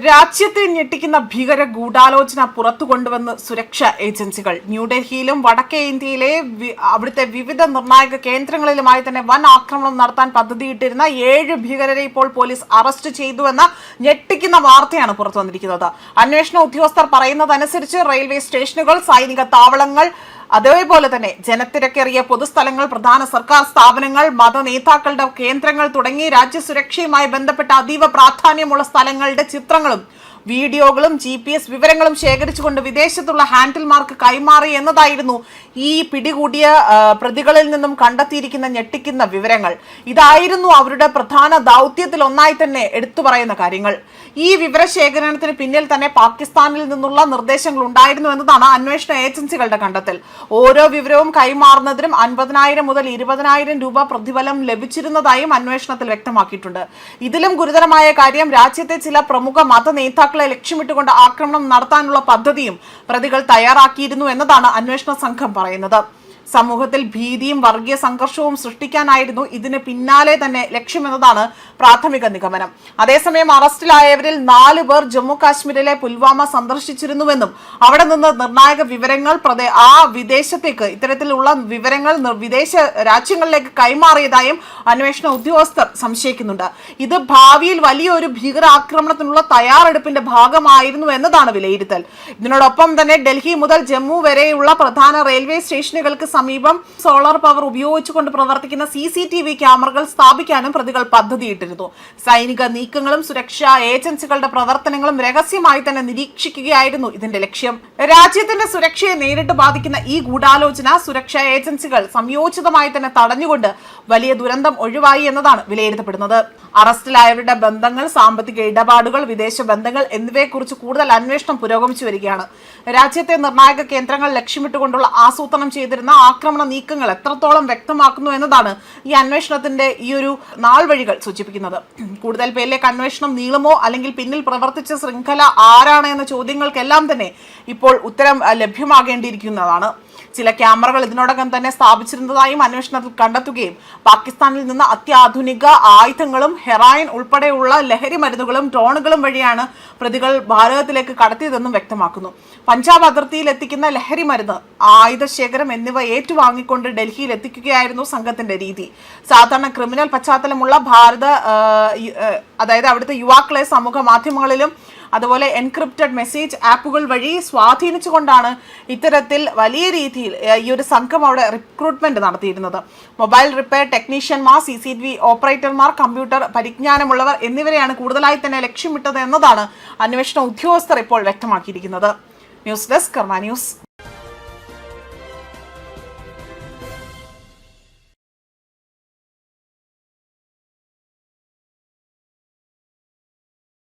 രാജ്യത്തെ ഞെട്ടിക്കുന്ന ഭീകര ഗൂഢാലോചന പുറത്തു കൊണ്ടുവന്ന് സുരക്ഷാ ഏജൻസികൾ. ന്യൂഡൽഹിയിലും വടക്കേ ഇന്ത്യയിലെ അവിടുത്തെ വിവിധ നിർണായക കേന്ദ്രങ്ങളിലുമായി തന്നെ വൻ ആക്രമണം നടത്താൻ പദ്ധതിയിട്ടിരുന്ന 7 ഭീകരരെ ഇപ്പോൾ പോലീസ് അറസ്റ്റ് ചെയ്തുവെന്ന ഞെട്ടിക്കുന്ന വാർത്തയാണ് പുറത്തു വന്നിരിക്കുന്നത്. അന്വേഷണ ഉദ്യോഗസ്ഥർ പറയുന്നതനുസരിച്ച് റെയിൽവേ സ്റ്റേഷനുകൾ, സൈനിക താവളങ്ങൾ, അതേപോലെ തന്നെ ജനത്തിരക്കേറിയ പൊതുസ്ഥലങ്ങൾ, പ്രധാന സർക്കാർ സ്ഥാപനങ്ങൾ, മത നേതാക്കളുടെ കേന്ദ്രങ്ങൾ തുടങ്ങി രാജ്യസുരക്ഷയുമായി ബന്ധപ്പെട്ട അതീവ പ്രാധാന്യമുള്ള സ്ഥലങ്ങളുടെ ചിത്രങ്ങളും വീഡിയോകളും GPS വിവരങ്ങളും ശേഖരിച്ചുകൊണ്ട് വിദേശത്തുള്ള ഹാൻഡിൽമാർക്ക് കൈമാറി എന്നതായിരുന്നു ഈ പിടികൂടിയ പ്രതികളിൽ നിന്നും കണ്ടെത്തിയിരിക്കുന്ന ഞെട്ടിക്കുന്ന വിവരങ്ങൾ. ഇതായിരുന്നു അവരുടെ പ്രധാന ദൗത്യത്തിൽ ഒന്നായി തന്നെ എടുത്തു പറയുന്ന കാര്യങ്ങൾ. ഈ വിവരശേഖരണത്തിന് പിന്നിൽ തന്നെ പാകിസ്ഥാനിൽ നിന്നുള്ള നിർദ്ദേശങ്ങൾ ഉണ്ടായിരുന്നു എന്നതാണ് അന്വേഷണ ഏജൻസികളുടെ കണ്ടെത്തൽ. ഓരോ വിവരവും കൈമാറുന്നതിനും 50,000 മുതൽ 20,000 രൂപ പ്രതിഫലം ലഭിച്ചിരുന്നതായും അന്വേഷണത്തിൽ വ്യക്തമാക്കിയിട്ടുണ്ട്. ഇതിലും ഗുരുതരമായ കാര്യം, രാജ്യത്തെ ചില പ്രമുഖ മത നേതാക്കളെ ലക്ഷ്യമിട്ടുകൊണ്ട് ആക്രമണം നടത്താനുള്ള പദ്ധതിയും പ്രതികൾ തയ്യാറാക്കിയിരുന്നു എന്നതാണ് അന്വേഷണ സംഘം പറയുന്നത്. സമൂഹത്തിൽ ഭീതിയും വർഗീയ സംഘർഷവും സൃഷ്ടിക്കാനായിരുന്നു ഇതിന് പിന്നാലെ തന്നെ ലക്ഷ്യമെന്നതാണ് പ്രാഥമിക നിഗമനം. അതേസമയം അറസ്റ്റിലായവരിൽ 4 പേർ ജമ്മു കാശ്മീരിലെ പുൽവാമ സന്ദർശിച്ചിരുന്നുവെന്നും അവിടെ നിന്ന് നിർണായക വിവരങ്ങൾ വിദേശത്തേക്ക് ഇത്തരത്തിലുള്ള വിവരങ്ങൾ വിദേശ രാജ്യങ്ങളിലേക്ക് കൈമാറിയതായും അന്വേഷണ ഉദ്യോഗസ്ഥർ സംശയിക്കുന്നുണ്ട്. ഇത് ഭാവിയിൽ വലിയൊരു ഭീകരാക്രമണത്തിനുള്ള തയ്യാറെടുപ്പിന്റെ ഭാഗമായിരുന്നു എന്നതാണ് വിലയിരുത്തൽ. ഇതിനോടൊപ്പം തന്നെ ഡൽഹി മുതൽ ജമ്മു വരെയുള്ള പ്രധാന റെയിൽവേ സ്റ്റേഷനുകൾക്ക് സമീപം സോളാർ പവർ ഉപയോഗിച്ചുകൊണ്ട് പ്രവർത്തിക്കുന്ന CCTV ക്യാമറകൾ സ്ഥാപിക്കാനും പ്രതികൾ പദ്ധതിയിട്ടിരുന്നു. സൈനിക നീക്കങ്ങളും സുരക്ഷാ ഏജൻസികളുടെ പ്രവർത്തനങ്ങളും രഹസ്യമായി തന്നെ നിരീക്ഷിക്കുകയായിരുന്നു ഇതിന്റെ ലക്ഷ്യം. രാജ്യത്തിന്റെ സുരക്ഷയെ നേരിട്ട് ബാധിക്കുന്ന ഈ ഗൂഢാലോചന സുരക്ഷാ ഏജൻസികൾ സംയോജിതമായി തന്നെ തടഞ്ഞുകൊണ്ട് വലിയ ദുരന്തം ഒഴിവായി എന്നതാണ് വിലയിരുത്തപ്പെടുന്നത്. അറസ്റ്റിലായവരുടെ ബന്ധങ്ങൾ, സാമ്പത്തിക ഇടപാടുകൾ, വിദേശ ബന്ധങ്ങൾ എന്നിവയെക്കുറിച്ച് കൂടുതൽ അന്വേഷണം പുരോഗമിച്ചു വരികയാണ്. രാജ്യത്തെ നിർണായക കേന്ദ്രങ്ങൾ ലക്ഷ്യമിട്ടുകൊണ്ടുള്ള ആസൂത്രണം ചെയ്തിരുന്ന ആക്രമണ നീക്കങ്ങൾ എത്രത്തോളം വ്യക്തമാക്കുന്നു എന്നതാണ് ഈ അന്വേഷണത്തിന്റെ ഈ ഒരു നാൾ വഴികൾ സൂചിപ്പിക്കുന്നത്. കൂടുതൽ പേരിലേക്ക് അന്വേഷണം നീളുമോ, അല്ലെങ്കിൽ പിന്നിൽ പ്രവർത്തിച്ച ശൃംഖല ആരാണ് എന്ന ചോദ്യങ്ങൾക്കെല്ലാം തന്നെ ഇപ്പോൾ ഉത്തരം ലഭ്യമാകേണ്ടിയിരിക്കുന്നതാണ്. ചില ക്യാമറകൾ ഇതിനോടകം തന്നെ സ്ഥാപിച്ചിരുന്നതായും അന്വേഷണത്തിൽ കണ്ടെത്തുകയും പാകിസ്ഥാനിൽ നിന്ന് അത്യാധുനിക ആയുധങ്ങളും ഹെറായിൻ ഉൾപ്പെടെയുള്ള ലഹരി മരുന്നുകളും ഡ്രോണുകളും വഴിയാണ് പ്രതികൾ ഭാരതത്തിലേക്ക് കടത്തിയതെന്നും വ്യക്തമാക്കുന്നു. പഞ്ചാബ് അതിർത്തിയിൽ എത്തിക്കുന്ന ലഹരി മരുന്ന്, ആയുധശേഖരം എന്നിവ ഏറ്റുവാങ്ങിക്കൊണ്ട് ഡൽഹിയിൽ എത്തിക്കുകയായിരുന്നു സംഘത്തിന്റെ രീതി. സാധാരണ ക്രിമിനൽ പശ്ചാത്തലമുള്ള അതായത് അവിടുത്തെ യുവാക്കളെ സമൂഹ മാധ്യമങ്ങളിലും അതുപോലെ എൻക്രിപ്റ്റഡ് മെസ്സേജ് ആപ്പുകൾ വഴി സ്വാധീനിച്ചുകൊണ്ടാണ് ഇത്തരത്തിൽ വലിയ രീതിയിൽ ഈ ഒരു സംഘം അവിടെ റിക്രൂട്ട്മെന്റ് നടത്തിയിരുന്നത്. മൊബൈൽ റിപ്പയർ ടെക്നീഷ്യന്മാർ, CCTV ഓപ്പറേറ്റർമാർ, കമ്പ്യൂട്ടർ പരിജ്ഞാനമുള്ളവർ എന്നിവരെയാണ് കൂടുതലായി തന്നെ ലക്ഷ്യമിട്ടത് എന്നതാണ് അന്വേഷണ ഉദ്യോഗസ്ഥർ ഇപ്പോൾ വ്യക്തമാക്കിയിരിക്കുന്നത്. ന്യൂസ് ഡെസ്ക് കർമ്മ ന്യൂസ്.